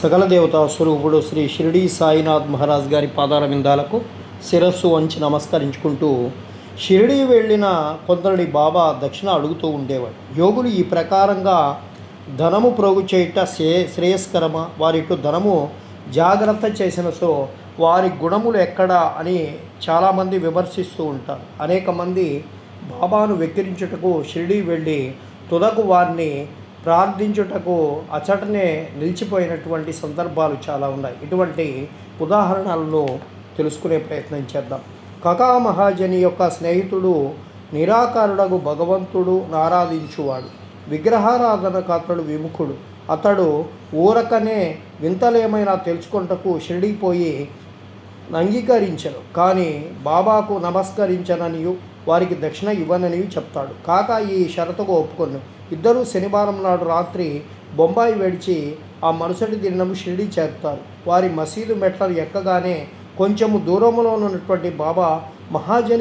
సకల దేవతా స్వరూపుడు శ్రీ షిరిడి సాయినాథ్ మహారాజ్ గారి పాదాల విందాలకు శిరస్సు వంచి నమస్కరించుకుంటూ షిరిడి వెళ్ళిన కొందరి బాబా దక్షిణ అడుగుతూ ఉండేవాడు. యోగులు ఈ ప్రకారంగా ధనము ప్రోగు చేయుట శ్రేయస్కరమా, వారిటు ధనము జాగ్రత్త చేసిన సో వారి గుణములు ఎక్కడా అని చాలామంది విమర్శిస్తూ ఉంటారు. అనేక మంది బాబాను వెక్కిరించుటకు షిరిడి వెళ్ళి తుదకు వారిని ప్రార్థించుటకు అచటనే నిలిచిపోయినటువంటి సందర్భాలు చాలా ఉన్నాయి. ఇటువంటి ఉదాహరణలను తెలుసుకునే ప్రయత్నం చేద్దాం. కకా మహాజని యొక్క స్నేహితుడు నిరాకారుడగు భగవంతుడు ఆరాధించువాడు, విగ్రహారాధనకు అతడు విముఖుడు. అతడు ఊరకనే వింతలేమైనా తెలుసుకుంటకు షిరిడిపోయి అంగీకరించను, కానీ బాబాకు నమస్కరించననియు వారికి దక్షిణ ఇవ్వననియు చెప్తాడు. కాక ఈ షరతుకు ఒప్పుకొను. ఇద్దరూ శనివారం నాడు రాత్రి బొంబాయి విడిచి ఆ మరుసటి దినము షిరిడి చేరుతారు. వారి మసీదు మెట్లను ఎక్కగానే కొంచెము దూరంలో ఉన్నటువంటి బాబా మహాజని